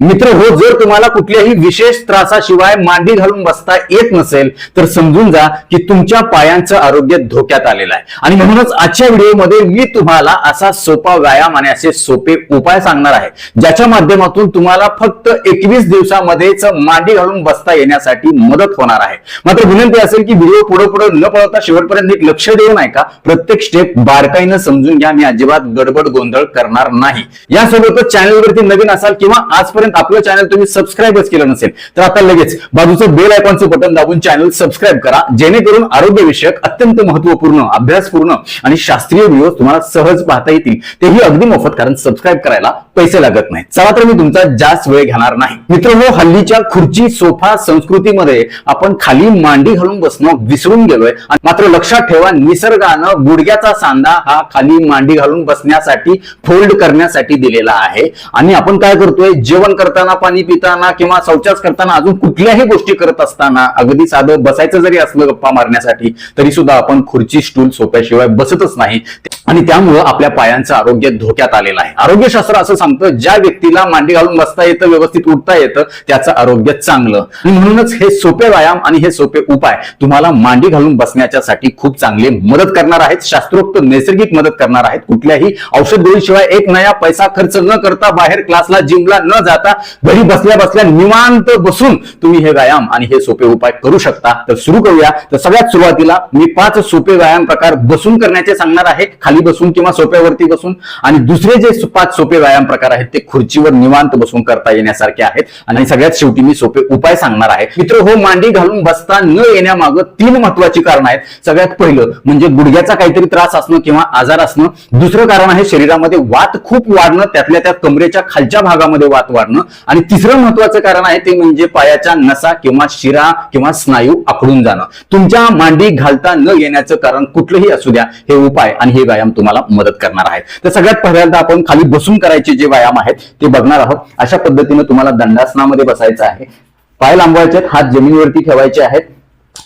मित्र हो, जर तुम्हाला कुठल्याही विशेष त्रासाशिवाय मांडी घालून बसता येत नसेल तर समजून जा की तुमच्या पायांचं आरोग्य धोक्यात आलेलं आहे. आणि म्हणूनच आजच्या व्हिडिओमध्ये मी तुम्हाला असा सोपा व्यायाम आणि असे सोपे उपाय सांगणार आहे ज्याच्या माध्यमातून तुम्हाला फक्त 21 दिवसामध्येच मांडी घालून बसता येण्यासाठी मदत होणार आहे. मात्र विनंती असेल की व्हिडिओ पुढे न पळवता शेवटपर्यंत एक लक्ष देऊन ऐका. प्रत्येक स्टेप बारकाईनं समजून घ्या. मी अजिबात गडबड गोंधळ करणार नाही. यासोबतच चॅनलवरती नवीन असाल किंवा आजपर्यंत आपलं चॅनल तुम्ही सबस्क्राईबच केलं नसेल तर आता लगेच बाजूचं बेल आयकॉनचं बटन दाबून चॅनल सबस्क्राईब करा, जेणेकरून आरोग्यविषयक अत्यंत महत्वपूर्ण, अभ्यासपूर्ण आणि शास्त्रीय व्हिडिओ तुम्हाला सहज पाहता येतील, तेही अगदी मोफत, कारण सबस्क्राईब करायला पैसे लागत नाही. चला तर मी तुमचा जास्त वेळ घेणार नाही. मित्रांनो, हल्लीच्या खुर्ची सोफा संस्कृतीमध्ये आपण खाली मांडी घालून बसणं विसरून गेलोय. मात्र लक्षात ठेवा, निसर्गानं गुडघ्याचा सांधा हा खाली मांडी घालून बसण्यासाठी, फोल्ड करण्यासाठी दिलेला आहे. आणि आपण काय करतोय, जेवण करताना, पाणी पिताना किंवा शौचास करताना, अजून कुठल्याही गोष्टी करत असताना, अगदी साधं बसायचं जरी असलं गप्पा मारण्यासाठी, तरी सुद्धा आपण खुर्ची, स्टूल, सोफ्याशिवाय बसतच नाही. आणि त्यामुळं आपल्या पायांचं आरोग्य धोक्यात आलेलं आहे. आरोग्यशास्त्र असं सांगतं, ज्या व्यक्तीला मांडी घालून बसता येतं, व्यवस्थित उठता येतं, त्याचं आरोग्य चांगलं. आणि म्हणूनच हे सोपे व्यायाम आणि हे सोपे उपाय तुम्हाला मांडी घालून बसण्याच्यासाठी खूप चांगले मदत करणार आहेत. शास्त्रोक्त नैसर्गिक मदत करणार आहेत. कुठल्याही औषध गोळीशिवाय, एक नया पैसा खर्च न करता, बाहेर क्लासला, जिमला न जाता, घरी बसल्या बसल्या निवांत बसून तुम्ही हे व्यायाम आणि हे सोपे उपाय करू शकता. तर सुरू करूया. तर सगळ्यात सुरुवातीला मी 5 सोपे व्यायाम प्रकार बसून करण्याचे सांगणार आहे, खाली बसून किंवा सोप्यावरती बसून. आणि दुसरे जे 5 सोपे व्यायाम प्रकार आहेत ते खुर्चीवर निवांत बसून करता येण्यासारखे आहेत. आणि सगळ्यात शेवटी मी सोपे उपाय सांगणार आहे. मित्र हो, मांडी घालून बसता न येण्यामागं 3 महत्वाची कारण आहेत. सगळ्यात पहिलं म्हणजे गुडघ्याचा काहीतरी त्रास असणं किंवा आजार असणं. दुसरं कारण आहे शरीरामध्ये वात खूप वाढणं, त्यातल्या त्यात कमरेच्या खालच्या भागामध्ये वात वाढणं. आणि तिसरं महत्वाचं कारण आहे ते म्हणजे पायाच्या नसा किंवा शिरा किंवा स्नायू आखडून जाणं. तुमच्या मांडी घालता न येण्याचं कारण कुठलंही असू द्या, हे उपाय आणि हे व्यायाम तुम्हाला मदत करणार आहेत. तर सगळ्यात पहिल्यांदा आपण खाली बसून करायचे जे व्यायाम आहेत ते बघणार आहोत. अशा पद्धतीनं तुम्हाला दंडासनामध्ये बसायचं आहे. पाय लांबवायचे आहेत, हात जमिनीवरती ठेवायचे आहेत.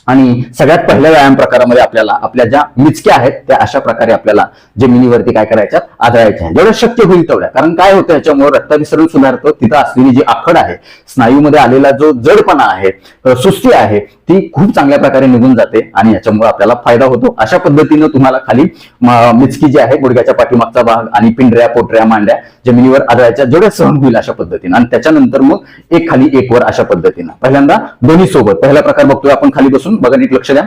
आणि सगळ्यात पहिल्या व्यायाम प्रकारामध्ये आपल्याला आपल्या ज्या मिचक्या आहेत त्या अशा प्रकारे आपल्याला जमिनीवरती काय करायच्या, आदळायच्या, जेवढं शक्य होईल तेवढ्या. कारण काय होतं, याच्यामुळे रक्ताभिसरण सुधारतं. तिथं असलेली जी आखड आहे, स्नायूमध्ये आलेला जो जडपणा आहे, सुस्ती आहे, ती खूप चांगल्या प्रकारे निघून जाते आणि याच्यामुळे आपल्याला फायदा होतो. अशा पद्धतीनं तुम्हाला खाली मिचकी जी आहे, गुडघ्याच्या पाठीमागचा भाग आणि पिंढऱ्या, पोटऱ्या, मांड्या जमिनीवर आदळायच्या, जेवढ्या सहन होईल अशा पद्धतीनं. आणि त्याच्यानंतर मग एक खाली एक वर अशा पद्धतीनं. पहिल्यांदा दोन्ही सोबत. पहिला प्रकार बघतोय आपण खाली बसून, बघा नीट लक्ष द्या.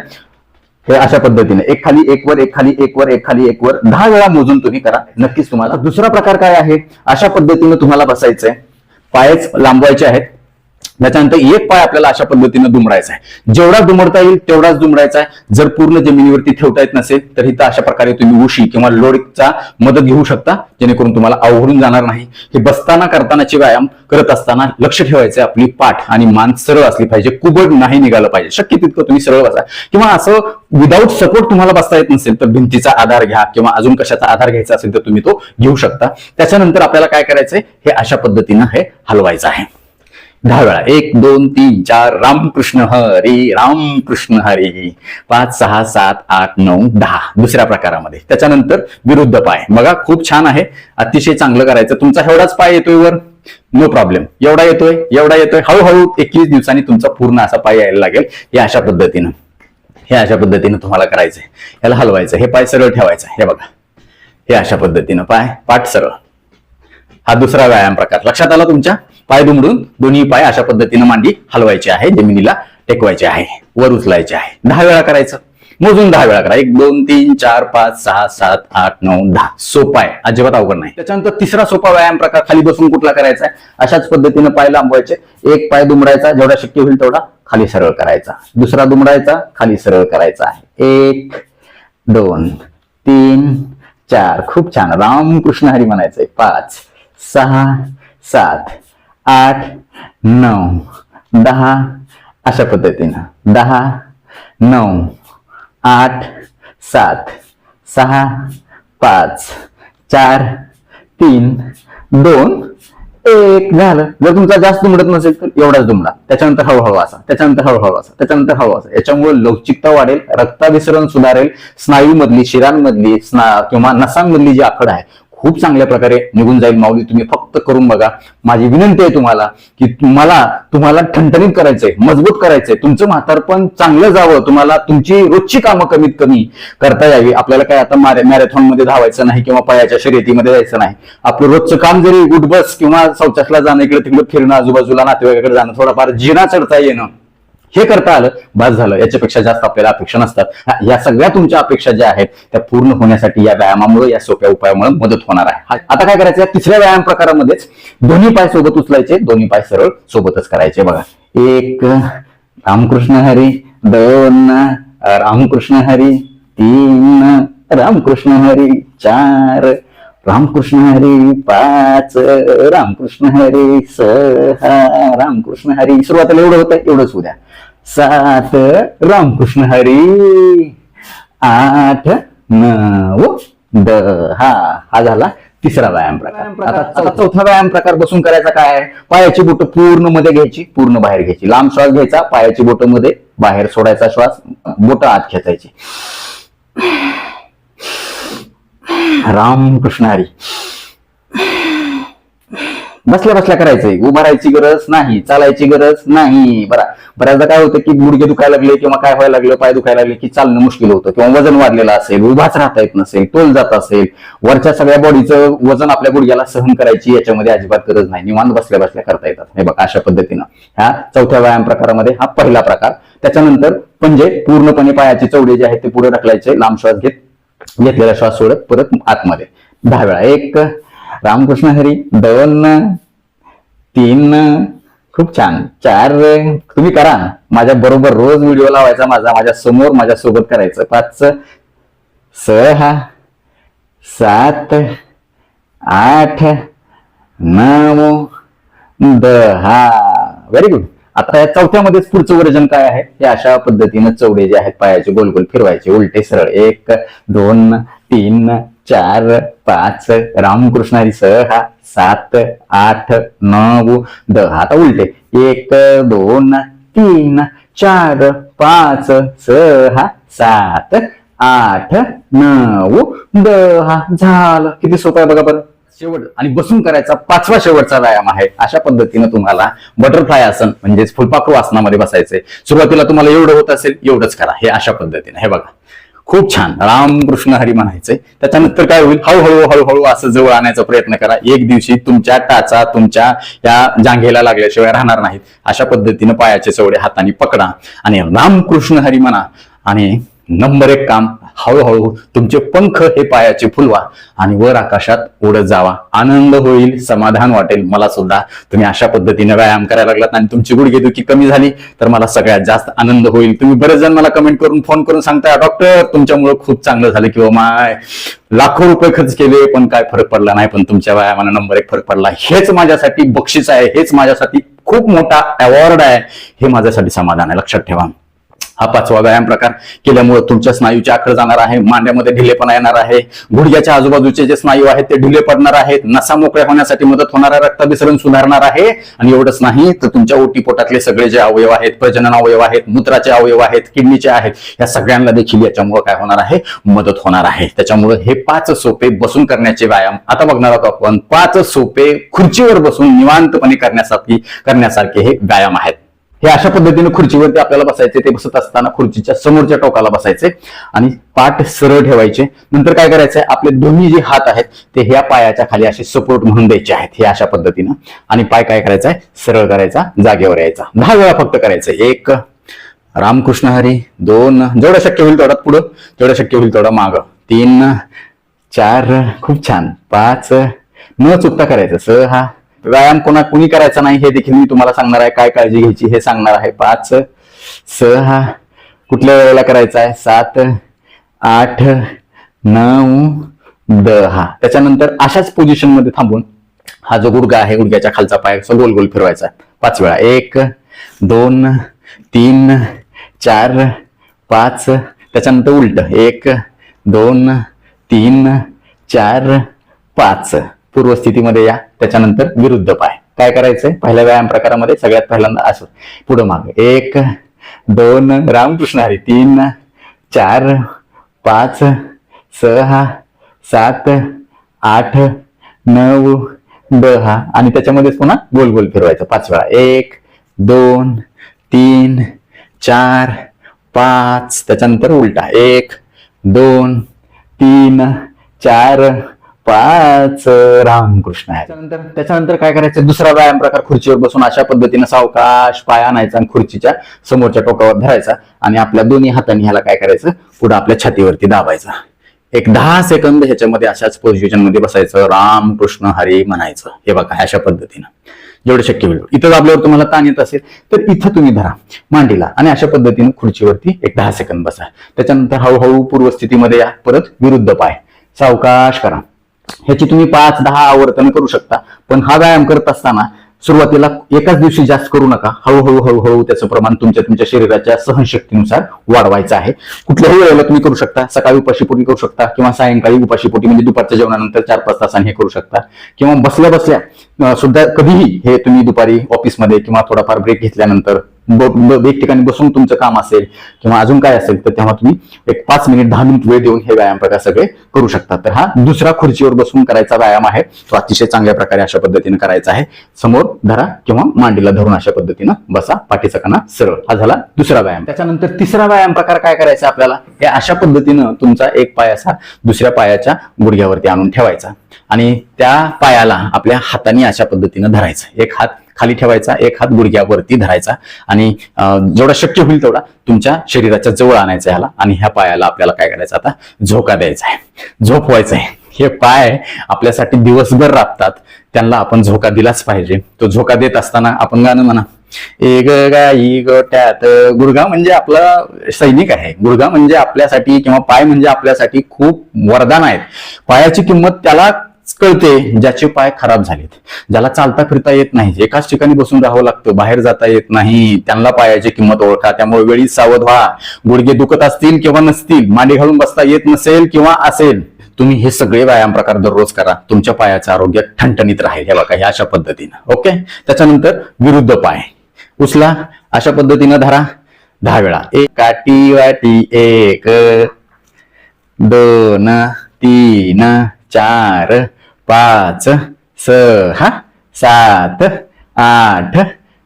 हे अशा पद्धतीने एक खाली एक वर, एक खाली एक वर, एक खाली एक वर 10 वेळा मोजून तुम्ही करा, नक्कीच तुम्हाला. दुसरा प्रकार काय आहे, अशा पद्धतीनं तुम्हाला बसायचंय, पायच लांबवायचे आहेत. त्याच्यानंतर एक पाय आपल्याला अशा पद्धतीनं दुमडायचा आहे. जेवढा दुमडता येईल तेवढाच दुमडायचा आहे. जर पूर्ण जमिनीवरती ठेवता येत नसेल तर इथं अशा प्रकारे तुम्ही उशी किंवा लोडचा मदत घेऊ शकता, जेणेकरून तुम्हाला अवघडून जाणार नाही. हे बसताना करतानाचे व्यायाम करत असताना लक्ष ठेवायचं, आपली पाठ आणि मान सरळ असली पाहिजे, कुबड नाही निघालं पाहिजे. शक्य तितकं तुम्ही सरळ बसा. किंवा असं विदाऊट सपोर्ट तुम्हाला बसता येत नसेल तर भिंतीचा आधार घ्या किंवा अजून कशाचा आधार घ्यायचा असेल तर तुम्ही तो घेऊ शकता. त्याच्यानंतर आपल्याला काय करायचंय, हे अशा पद्धतीनं हे हलवायचं आहे 10 वेळा. 1 2 3 4 रामकृष्ण हरी, रामकृष्ण हरी. 5 6 7 8 9 10 दुसऱ्या प्रकारामध्ये. त्याच्यानंतर विरुद्ध पाय. बघा खूप छान आहे, अतिशय चांगलं करायचं. तुमचा एवढाच पाय येतोय वर, नो प्रॉब्लेम. एवढा येतोय, एवढा येतोय. हळूहळू 21 दिवसांनी तुमचा पूर्ण असा पाय यायला लागेल. हे अशा पद्धतीनं, हे अशा पद्धतीनं तुम्हाला करायचंय. याला हलवायचं, हे पाय सरळ ठेवायचं. हे बघा, हे अशा पद्धतीनं पाय, पाठ सरळ. हा दुसरा व्यायाम प्रकार लक्षात आला तुमच्या. पाय दुमडून दोन्ही पाय अशा पद्धतीनं मांडी हलवायची आहे, जमिनीला टेकवायचे आहे, वर उचलायचे आहे. 10 वेळा करायचं, मोजून 10 वेळा करा. 1 2 3 4 5 6 7 8 9 10. सोपा आहे, अजिबात अवघड नाही. त्याच्यानंतर तिसरा सोपा व्यायाम प्रकार खाली बसून कुठला करायचा आहे, अशाच पद्धतीनं पाय लांबवायचे. एक पाय दुमडायचा, जेवढा शक्य होईल तेवढा खाली सरळ करायचा. दुसरा दुमडायचा, खाली सरळ करायचा आहे. 1 2 3 4. खूप छान. रामकृष्ण हरी म्हणायचंय. 5 6 7 8 9 10 अशा पद्धतीनं. 10 9 8 7 6 5 4 3 2 1 झालं. जर तुमचा जास्त दुमडत नसेल तर एवढाच दुमडा. त्याच्यानंतर हळूहळू असा, त्याच्यानंतर हळूहळू असा, त्याच्यानंतर हळू असा. याच्यामुळे लवचिकता वाढेल, रक्ताभिसरण सुधारेल, स्नायूमधली, शिरांमधली किंवा नसांमधली जी आखड आहे खूप चांगल्या प्रकारे निघून जाईल माऊली. तुम्ही फक्त करून बघा. माझी विनंती आहे तुम्हाला की तुम्हाला ठणठणीत करायचंय, मजबूत करायचंय, तुमचं म्हातारपण चांगलं जावं, तुम्हाला तुमची रोजची कामं कमीत कमी करता यावी. आपल्याला काय आता मॅरेथॉन मध्ये धावायचं नाही किंवा पायाच्या शर्यतीमध्ये जायचं नाही. आपलं रोजचं काम जरी उठबस किंवा शौचासला जाणं, इकडे तिकडे फिरणं, आजूबाजूला नातेवाईकाकडे जाणं, थोडाफार जिना चढता येणं, हे करता आलं बस झालं. याच्यापेक्षा जास्त आपल्याला अपेक्षा नसतात. या सगळ्या तुमच्या अपेक्षा ज्या आहेत त्या पूर्ण होण्यासाठी या व्यायामामुळे, या सोप्या उपायामुळे मदत होणार आहे. आता काय करायचं, तिसऱ्या व्यायाम प्रकारामध्येच दोन्ही पाय सोबत उचलायचे, दोन्ही पाय सरळ सोबतच करायचे. बघा, 1 रामकृष्ण हरी, 2 रामकृष्ण हरी, 3 रामकृष्ण हरी, 4 रामकृष्ण हरी, 5 रामकृष्ण हरी, 6 रामकृष्ण हरी. सुरुवातीला एवढं होतं, एवढंच होऊ द्या. 7 रामकृष्ण हरी, 8 9 10. हा झाला तिसरा व्यायाम प्रकार. आता चौथा व्यायाम प्रकार बसून करायचा काय आहे, पायाची बोटं पूर्ण मध्ये घ्यायची, पूर्ण बाहेर घ्यायची. लांब श्वास घ्यायचा, पायाची बोटं मध्ये, बाहेर सोडायचा श्वास, बोटं आत खेचायची. रामकृष्ण हरी. बसल्या बसल्या करायचंय, उभा राहायची गरज नाही, चालायची गरज नाही. बऱ्याचदा काय होतं की गुडघे दुखायला लागले किंवा काय व्हायला लागलं, पाय दुखायला लागले की चालणं मुश्किल होतं, किंवा वजन वाढलेलं असेल, उभाच राहता येत नसेल, तोल जात असेल, वरच्या सगळ्या बॉडीचं वजन आपल्या गुडघ्याला सहन करायची याच्यामध्ये अजिबात गरज नाही. निवांत बसल्या बसल्या करता येतात. हे बघा, अशा पद्धतीनं ह्या चौथ्या व्यायाम प्रकारामध्ये हा पहिला प्रकार. त्याच्यानंतर पंजे पूर्णपणे पायाची चवडे जे आहेत ते पुढे ढकलायचे, लांब श्वास घेतलेला श्वास सोडत परत आतमध्ये 10 वेळा. 1 रामकृष्ण हरी, 2 3 खूप छान, 4 तुम्ही करा माझ्या बरोबर, रोज व्हिडिओ लावायचा माझ्या समोर, माझ्या सोबत करायचं. 5 6 7 8 9 10. Very good. आता या चौथ्यामध्येच पुढचं वर्जन काय आहे, हे अशा पद्धतीनं चवडे जे आहेत पायाचे गोल गोल फिरवायचे, उलटे सरळ. 1 2 3 4 5 रामकृष्ण हरी, 6 7 8 9 10. आता उलटे 1 2 3 4 5 6 7 8 9 10. झालं. किती सोपं आहे बघा बरं. शेवट आणि बसून करायचा 5वा शेवटचा व्यायाम आहे. अशा पद्धतीनं तुम्हाला बटरफ्लाय आसन म्हणजेच फुलपाखरू आसनामध्ये बसायचंय. सुरुवातीला तुम्हाला एवढं होत असेल एवढंच करा, हे अशा पद्धतीने. हे बघा, खूप छान. रामकृष्ण हरी म्हणायचंय. त्याच्यानंतर काय होईल, हळूहळू असं जवळ आणायचा प्रयत्न करा. एक दिवशी तुमच्या टाचा तुमच्या या जांघेला लागल्याशिवाय राहणार नाहीत. अशा पद्धतीनं पायाचे चवडे हाताने पकडा आणि रामकृष्ण हरी म्हणा. आणि नंबर 1 काम, हळूहळू तुमचे पंख हे पायाचे फुलवा आणि वर आकाशात उडत जावा. आनंद होईल, समाधान वाटेल. मला सुद्धा तुम्ही अशा पद्धतीने व्यायाम करायला लागलात आणि तुमची गुडघेदुखी कमी झाली तर मला सगळ्यात जास्त आनंद होईल. तुम्ही बरेच जण मला कमेंट करून, फोन करून सांगता, डॉक्टर तुमच्यामुळे खूप चांगलं झालं, किंवा माय लाखो रुपये खर्च केले पण काय फरक पडला नाही, पण तुमच्या व्यायामाने नंबर 1 फरक पडला. हेच माझ्यासाठी बक्षीस आहे, हेच माझ्यासाठी खूप मोठा अवॉर्ड आहे, हे माझ्यासाठी समाधान आहे. लक्षात ठेवा. हा 5वा व्यायाम प्रकार केल्यामुळे तुमच्या स्नायूची आखड जाणार आहे, मांड्यामध्ये ढिलेपणा येणार आहे, गुडघ्याच्या आजूबाजूचे जे स्नायू आहेत ते ढिले पडणार आहेत, नसा मोकळ्या होण्यासाठी मदत होणार आहे, रक्ताभिसरण सुधारणार आहे. आणि एवढंच नाही तर तुमच्या ओटीपोटातले सगळे जे अवयव आहेत, प्रजनन अवयव आहेत, मूत्राचे अवयव आहेत, किडनीचे आहेत, या सगळ्यांना देखील याच्यामुळे काय होणार आहे, मदत होणार आहे. त्याच्यामुळे हे 5 सोपे बसून करण्याचे व्यायाम आता बघणार आहोत आपण. 5 सोपे खुर्चीवर बसून निवांतपणे करण्यासारखे हे व्यायाम आहेत. हे अशा पद्धतीने खुर्चीवरती आपल्याला बसायचे. ते बसत असताना खुर्चीच्या समोरच्या टोकाला बसायचे आणि पाठ सरळ ठेवायचे. नंतर काय करायचंय, आपले दोन्ही जे हात आहेत ते ह्या पायाच्या खाली असे सपोर्ट म्हणून द्यायचे आहेत, हे अशा पद्धतीनं. आणि पाय काय करायचा, सरळ करायचा, जागेवर यायचा. 10 वेळा फक्त करायचंय. 1 रामकृष्ण हरी, 2 जेवढं शक्य होईल तेवढा पुढं, जेवढं शक्य होईल तेवढा मागं, 3 4 खूप छान, 5 न चुकता करायचं, 6 व्यायाम कुणी करायचा नाही हे देखील मी तुम्हाला सांगणार आहे, काय काळजी घ्यायची हे सांगणार आहे. 5 6 कुठल्या वेळेला करायचा आहे, 7 8 9 10. त्याच्यानंतर अशाच पोझिशन मध्ये थांबून हा जो गुडघा आहे, गुडघ्याच्या खालचा पाय गोल गोल फिरवायचा 5 वेळा. 1 2 3 4 5. त्याच्यानंतर उलट 1 2 3 4 5. पूर्वस्थितीमध्ये या. त्याच्यानंतर विरुद्ध पाय. काय करायचंय, पहिल्या व्यायाम प्रकारामध्ये सगळ्यात पहिल्यांदा असं पुढं माग. 1 2 रामकृष्ण हरी, 3 4 5 6 7 8 9 10 आणि त्याच्यामध्येच पुन्हा गोल गोल फिरवायचं 5 वेळा. 1 2 3 4 5. त्याच्यानंतर उलटा 1 2 3 4 5. रामकृष्ण आहे. त्याच्यानंतर काय करायचं, दुसरा व्यायाम प्रकार खुर्चीवर बसून अशा पद्धतीने सावकाश पाय आणायचा आणि खुर्चीच्या समोरच्या टोकावर धरायचा आणि आपल्या दोन्ही हातांनी ह्याला काय करायचं, पुढे आपल्या छातीवरती दाबायचा. एक 10 सेकंद ह्याच्यामध्ये अशाच पोझिशन मध्ये बसायचं, रामकृष्ण हरी म्हणायचं. हे बघा अशा पद्धतीनं जेवढं शक्य होईल. इथं दाबल्यावर तुम्हाला ताण येत असेल तर इथं तुम्ही धरा मांडीला आणि अशा पद्धतीने खुर्चीवरती एक 10 सेकंद बसा. त्याच्यानंतर हळूहळू पूर्वस्थितीमध्ये या. परत विरुद्ध पाय सावकाश करा. ह्याची तुम्ही 5-10 आवर्तन करू शकता, पण हा व्यायाम करत असताना सुरुवातीला एकाच दिवशी जास्त करू नका. हळूहळू हळूहळू त्याचं प्रमाण तुमच्या शरीराच्या सहनशक्तीनुसार वाढवायचं आहे. कुठल्याही वेळेला तुम्ही करू शकता. सकाळी उपाशीपोटी करू शकता किंवा सायंकाळी उपाशीपोटी म्हणजे दुपारच्या जेवणानंतर 4-5 तासांनी हे करू शकता किंवा बसल्या बसल्या सुद्धा कधीही हे तुम्ही दुपारी ऑफिसमध्ये किंवा थोडाफार ब्रेक घेतल्यानंतर एक ठिकाणी बसून तुमचं काम असेल किंवा अजून काय असेल तर तेव्हा तुम्ही एक 5 मिनिट 10 मिनिट वेळ देऊन हे व्यायाम प्रकार सगळे करू शकता. तर हा दुसरा खुर्चीवर बसून करायचा व्यायाम आहे. तो अतिशय चांगल्या प्रकारे अशा पद्धतीने करायचा आहे. समोर धरा किंवा मांडीला धरून अशा पद्धतीनं बसा, पाठीचा कणा सरळ. हा झाला दुसरा व्यायाम. त्याच्यानंतर तिसरा व्यायाम प्रकार काय करायचा आपल्याला, हे अशा पद्धतीनं तुमचा एक पाय असा दुसऱ्या पायाच्या गुडघ्यावरती आणून ठेवायचा आणि त्या पायाला आपल्या हाताने अशा पद्धतीनं धरायचा. एक हात खाली ठेवायचा, एक हात गुडघ्यावरती धरायचा आणि जेवढा शक्य होईल तेवढा तुमच्या शरीराच्या जवळ आणायचा ह्याला आणि ह्या पायाला आपल्याला काय करायचं, आता झोका द्यायचा आहे, झोपवायचं आहे. हे पाय आपल्यासाठी दिवसभर राबतात, त्यांना आपण झोका दिलाच पाहिजे. तो झोका देत असताना आपण गाणं म्हणा, एक गाई गोट्यात. गुडघा म्हणजे आपला सैनिक आहे. गुडघा म्हणजे आपल्यासाठी किंवा पाय म्हणजे आपल्यासाठी खूप वरदान आहेत. पायाची किंमत त्याला कळते ज्याचे पाय खराब झालेत, ज्याला चालता फिरता येत नाही, एकाच ठिकाणी बसून राहावं लागतं, बाहेर जाता येत नाही, त्यांना पायाची किंमत ओळखा. त्यामुळे वेळी सावध व्हा. गुडघे दुखत असतील किंवा नसतील, मांडी घालून बसता येत नसेल किंवा असेल, तुम्ही हे सगळे व्यायाम प्रकार दररोज करा. तुमच्या पायाचं आरोग्य ठणठणीत राहील. हे बघा हे अशा पद्धतीनं. ओके. त्याच्यानंतर विरुद्ध पाय उचला, अशा पद्धतीनं धरा 10 वेळा. एक काठी वाटी 1 2 3 4 5 6 7 8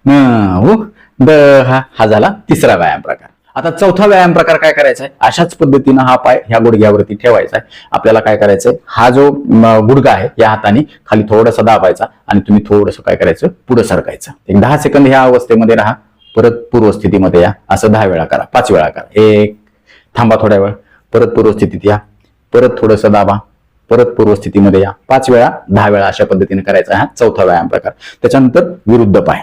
9 10. हा झाला तिसरा व्यायाम प्रकार. आता चौथा व्यायाम प्रकार काय करायचा आहे, अशाच पद्धतीनं हा पाय ह्या गुडघ्यावरती ठेवायचा आहे. आपल्याला काय करायचंय, हा जो गुडघा आहे या हाताने खाली थोडासा दाबायचा आणि तुम्ही थोडंसं काय करायचं, पुढे सरकायचं. एक 10 सेकंद ह्या अवस्थेमध्ये राहा. परत पूर्वस्थितीमध्ये या. असं 10 वेळा करा, 5 वेळा करा. एक थांबा थोड्या वेळ, परत पूर्वस्थितीत या, परत थोडंसं दाबा, परत पूर्वस्थितीमध्ये या. 5 वेळा 10 वेळा अशा पद्धतीने करायचा हा चौथा व्यायाम प्रकार. त्याच्यानंतर विरुद्ध पाय,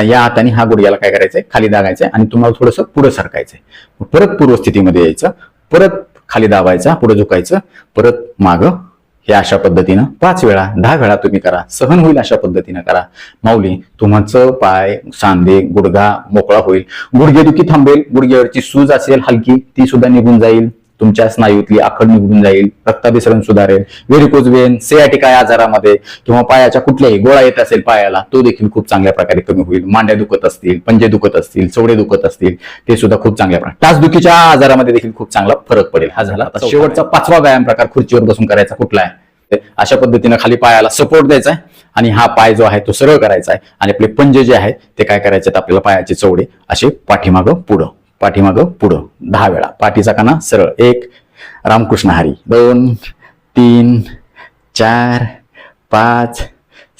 या हाताने हा गुडघ्याला काय करायचंय, खाली दाबायचंय आणि तुम्हाला थोडंसं पुढे सरकायचंय. परत पूर्वस्थितीमध्ये यायचं, परत खाली दाबायचा, पुढे झुकायचं, परत मागं. हे अशा पद्धतीनं 5 वेळा 10 वेळा तुम्ही करा. सहन होईल अशा पद्धतीनं करा. माऊली तुमचं पाय, सांधे, गुडघा मोकळा होईल. गुडघेदुखी थांबेल. गुडघ्यावरची सूज असेल हलकी, ती सुद्धा निघून जाईल. तुमच्या स्नायूतली आखड निघून जाईल. रक्ताभिसरण सुधारेल. व्हेरिकोज वेन, सियाटिका आजारामध्ये किंवा पायाच्या कुठल्याही गोळा येत असेल पायाला, तो देखील खूप चांगल्या प्रकारे कमी होईल. मांड्या दुखत असतील, पंजे दुखत असतील, चवडे दुखत असतील, ते सुद्धा खूप चांगल्या प्रकारे. टाचदुखीच्या आजारामध्ये देखील खूप चांगला फरक पडेल. हा झाला आता शेवटचा 5वा व्यायाम प्रकार खुर्चीवर बसून करायचा. कुठला आहे, अशा पद्धतीनं खाली पायाला सपोर्ट द्यायचा आहे आणि हा पाय जो आहे तो सरळ करायचा आहे आणि आपले पंजे जे आहेत ते काय करायचे, आपल्याला पायाचे चवडे असे पाठीमागं पुढं, पाठीमागं पुढं 10 वेळा. पाठीचा कणा सरळ. 1 रामकृष्ण हरी, 2 3 4 5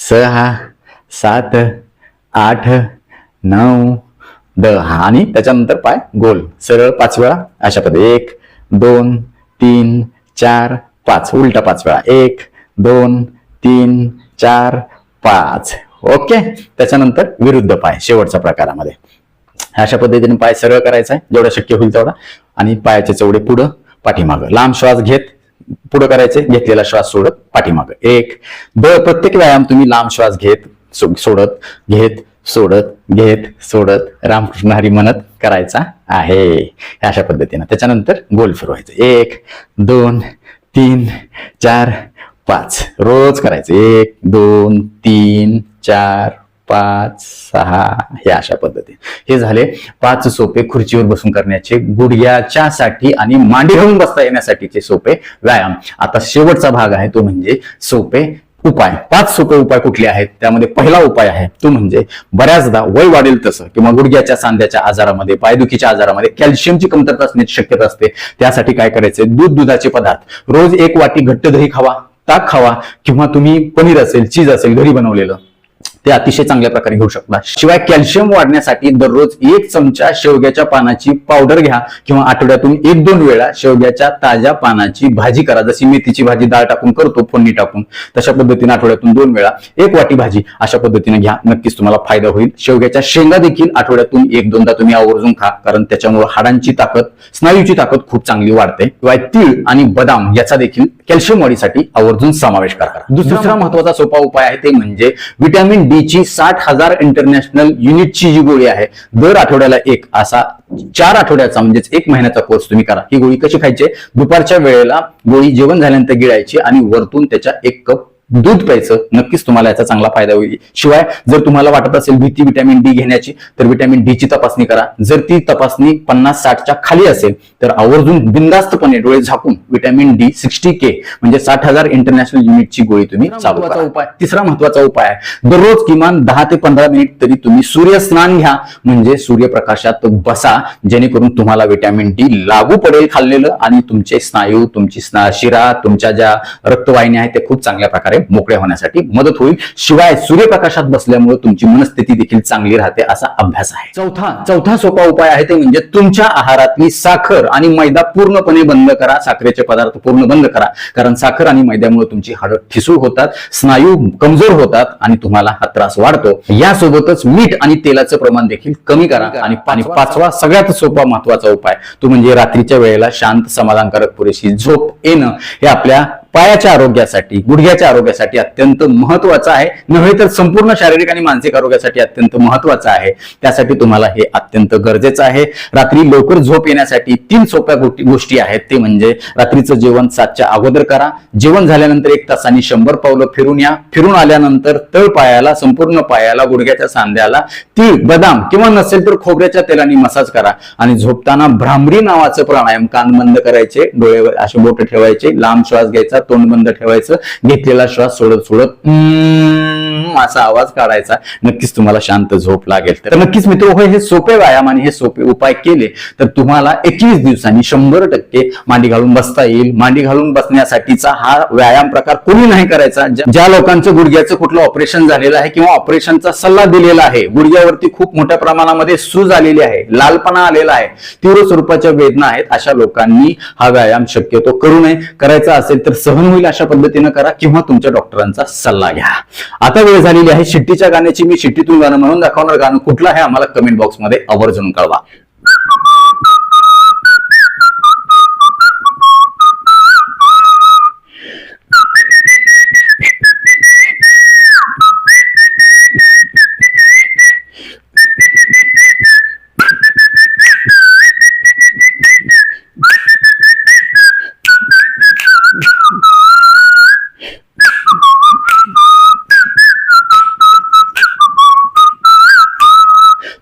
6 7 8 9 10 आणि त्याच्यानंतर पाय गोल सरळ 5 वेळा अशा पद्धती. 1 2 3 4 5 उलटा 5 वेळा. 1 2 3 4 5. ओके. त्याच्यानंतर विरुद्ध पाय शेवटच्या प्रकारामध्ये. अशा पद्धतीने पाय सरळ करायचा आहे जेवढं शक्य होईल तेवढा आणि पायाचे चवडे पुढं पाठीमागं. लांब श्वास घेत पुढे करायचे, घेतलेला श्वास सोडत पाठीमागं. प्रत्येक व्यायाम तुम्ही लांब श्वास घेत सोडत, घेत सोडत, घेत सोडत रामकृष्ण हरी म्हणत करायचा आहे अशा पद्धतीनं. त्याच्यानंतर गोल फिरवायचं. 1 2 3 4 5 रोज करायचं. 1 2 3 4 5, 6 हे अशा पद्धतीने हे झाले 5 सोपे खुर्चीवर बसून करण्याचे गुडघ्याच्या साठी आणि मांडी घालून बसता येण्यासाठीचे सोपे व्यायाम. आता शेवटचा भाग आहे तो म्हणजे सोपे उपाय. 5 सोपे उपाय कुठले आहेत? त्यामध्ये पहिला उपाय आहे तो म्हणजे बऱ्याचदा वय वाढेल तसं किंवा गुडघ्याच्या सांध्याच्या आजारामध्ये, पायदुखीच्या आजारामध्ये कॅल्शियमची कमतरता असण्याची शक्यता असते. त्यासाठी काय करायचे? दुधाचे पदार्थ रोज 1 वाटी घट्ट दही खावा, ताक खावा किंवा तुम्ही पनीर असेल, चीज असेल घरी बनवलेलं ते अतिशय चांगल्या प्रकारे घेऊ शकता. शिवाय कॅल्शियम वाढण्यासाठी दररोज 1 चमचा शेवग्याच्या पानाची पावडर घ्या किंवा आठवड्यातून 1-2 वेळा शेवग्याच्या ताज्या पानाची भाजी करा. जशी मेथीची भाजी डाळ टाकून करतो फोडणी टाकून, तशा पद्धतीने आठवड्यातून 2 वेळा 1 वाटी भाजी अशा पद्धतीने घ्या. नक्कीच तुम्हाला फायदा होईल. शेवग्याच्या शेंगा देखील आठवड्यातून 1-2दा तुम्ही आवर्जून खा, कारण त्याच्यामुळे हाडांची ताकद, स्नायूची ताकद खूप चांगली वाढते. शिवाय तीळ आणि बदाम याचा देखील कॅल्शियम वाढीसाठी आवर्जून समावेश करा. दुसरा महत्वाचा सोपा उपाय आहे ते म्हणजे व्हिटॅमिन डी ची 60,000 इंटरनॅशनल युनिटची जी गोळी आहे, दर आठवड्याला 1 असा 4 आठवड्याचा म्हणजेच 1 महिन्याचा कोर्स तुम्ही करा. ही गोळी कशी खायची? दुपारच्या वेळेला गोळी जेवण झाल्यानंतर गिळायची आणि वरतून त्याच्या 1 कप दूध प्यायचं. नक्कीच तुम्हाला याचा चांगला फायदा होईल. शिवाय जर तुम्हाला वाटत असेल भीती व्हिटॅमिन डी घेण्याची, तर व्हिटॅमिन डी ची तपासणी करा. जर ती तपासणी 50-60च्या खाली असेल तर आवर्जून बिनधास्तपणे डोळे झाकून व्हिटॅमिन डी 60K म्हणजे 60,000 इंटरनॅशनल युनिटची गोळी तुम्ही चालू करा. तिसरा महत्वाचा उपाय आहे दररोज किमान 10 ते 15 मिनिट तरी तुम्ही सूर्यस्नान घ्या, म्हणजे सूर्यप्रकाशात बसा, जेणेकरून तुम्हाला व्हिटॅमिन डी लागू पडेल खाल्लेलं आणि तुमचे स्नायू, तुमची शिरा, तुमच्या ज्या रक्तवाहिन्या आहेत ते खूप चांगल्या प्रकारे मोकळ्या होण्यासाठी मदत होईल. शिवाय सूर्यप्रकाशात बसल्यामुळे तुमची मनस्थिती देखील चांगली राहते असा अभ्यास आहे. चौथा सोपा उपाय आहे ते म्हणजे तुमच्या आहारातली साखर आणि मैदा पूर्णपणे बंद करा. साखरेचे पदार्थ पूर्ण बंद करा, कारण साखर आणि मैद्यामुळे तुमची हाडं ठिसूळ होतात, स्नायू कमजोर होतात आणि तुम्हाला हा त्रास वाढतो. यासोबतच मीठ आणि तेलाचं प्रमाण देखील कमी करा. आणि 5वा सगळ्यात सोपा महत्वाचा उपाय तो म्हणजे रात्रीच्या वेळेला शांत, समाधानकारक पुरेशी झोप येणं. हे आपल्या पायाच्या आरोग्यासाठी, गुडघ्याच्या आरोग्यासाठी अत्यंत महत्वाचं आहे, नव्हे तर संपूर्ण शारीरिक आणि मानसिक आरोग्यासाठी अत्यंत महत्वाचं आहे. त्यासाठी तुम्हाला हे अत्यंत गरजेचं आहे. रात्री लवकर झोप येण्यासाठी 3 सोप्या गोष्टी आहेत. ते म्हणजे रात्रीचं जेवण 7च्या अगोदर करा. जेवण झाल्यानंतर 1 तासांनी 100 पावलं फिरून या. फिरून आल्यानंतर तळ पायाला, संपूर्ण पायाला, गुडघ्याच्या सांध्याला तीळ, बदाम किंवा नसेल तर खोबऱ्याच्या तेलाने मसाज करा. आणि झोपताना भ्रामरी नावाचं प्राणायाम, कान बंद करायचे, डोळे असे बोट ठेवायचे, लांब श्वास घ्यायचा, तोंड बंद ठेवायचं, घेतलेला श्वास सोडत सोडत असा आवाज काढायचा. नक्कीच तुम्हाला शांत झोप लागेल. तर नक्कीच मित्र होय, हे सोपे व्यायाम आणि हे सोपे उपाय केले तर तुम्हाला 21 दिवसांनी 100% मांडी घालून बसता येईल. मांडी घालून बसण्यासाठीचा हा व्यायाम प्रकार कोणी नाही करायचा. ज्या लोकांचं गुडघ्याचं कुठलं ऑपरेशन झालेलं आहे किंवा ऑपरेशनचा सल्ला दिलेला आहे, गुडघ्यावरती खूप मोठ्या प्रमाणामध्ये सूज आलेली आहे, लालपणा आलेला आहे, तीव्र स्वरूपाच्या वेदना आहेत, अशा लोकांनी हा व्यायाम शक्यतो करू नये. करायचा असेल तर सहन होईल अशा पद्धतीनं करा किंवा तुमच्या डॉक्टरांचा सल्ला घ्या. आता वेळ झालेली आहे शिट्टीच्या गाण्याची. मी शिट्टीतून गाणं म्हणून दाखवणार. गाणं कुठलं आहे आम्हाला कमेंट बॉक्समध्ये आवर्जून कळवा.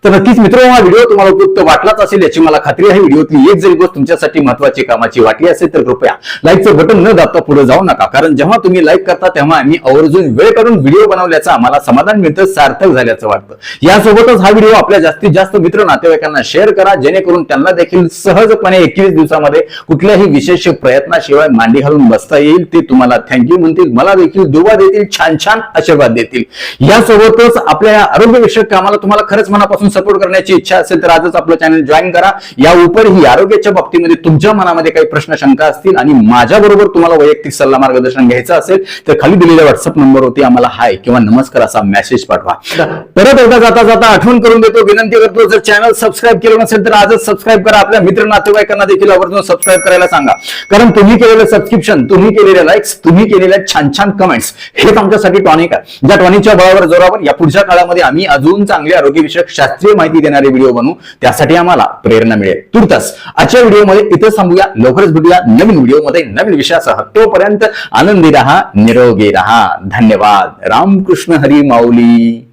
तर नक्कीच मित्र, हा व्हिडिओ तुम्हाला उपयुक्त वाटलाच असेल याची मला खात्री आहे. व्हिडिओतली एक जरी गोष्ट तुमच्यासाठी महत्वाची, कामाची वाटली असेल तर कृपया लाईकचं बटन न दाबता पुढे जाऊ नका, कारण जेव्हा तुम्ही लाईक करता तेव्हा आम्ही आवर्जून वेळ काढून व्हिडिओ बनवल्याचं आम्हाला समाधान मिळतं, सार्थक झाल्याचं वाटतं. यासोबतच हा व्हिडिओ आपल्या जास्तीत जास्त मित्र नातेवाईकांना शेअर करा, जेणेकरून त्यांना देखील सहजपणे 21 दिवसामध्ये कुठल्याही विशेष प्रयत्नाशिवाय मांडी घालून बसता येईल. ते तुम्हाला थँक्यू म्हणतील, मला देखील दुवा देतील, छान छान आशीर्वाद देतील. यासोबतच आपल्या या आरोग्यविषयक कामाला तुम्हाला खरंच मनापासून सपोर्ट करण्याची इच्छा असेल तर आजच आपलं चॅनल जॉईन करा. या उपरही आरोग्याच्या बाबतीमध्ये तुमच्या मनामध्ये काही प्रश्न, शंका असतील आणि माझ्या बरोबर तुम्हाला वैयक्तिक सल्ला, मार्गदर्शन घ्यायचं असेल तर खाली दिलेल्या व्हॉट्सअप नंबरवरती आम्हाला हाय किंवा नमस्कार असा मेसेज पाठवा. परत एकदा जाता जाता आठवण करून देतो, विनंती करतो, जर चॅनल सबस्क्राईब केलं नसेल तर आजच सबस्क्राईब करा. आपल्या मित्र नातेवाईकांना देखील आवर्जून सबस्क्राईब करायला सांगा, कारण तुम्ही केलेलं सबस्क्रिप्शन, तुम्ही केलेल्या लाईक्स, तुम्ही केलेल्या छान छान कमेंट्स हेच आमच्यासाठी टॉनिक आहे. ज्या टॉनिकच्या बळावर, जोरावर या पुढच्या काळामध्ये आम्ही अजून चांगले आरोग्यविषयक शास्त्रीय माहिती देणारे व्हिडिओ बनवू, त्यासाठी आम्हाला प्रेरणा मिळेल. तुर्तास आजच्या व्हिडिओमध्ये इथं थांबूया. लवकरच भेटूया नवीन व्हिडिओमध्ये नवीन विषयासह. तोपर्यंत आनंदी रहा, निरोगी रहा. धन्यवाद. रामकृष्ण हरी माऊली.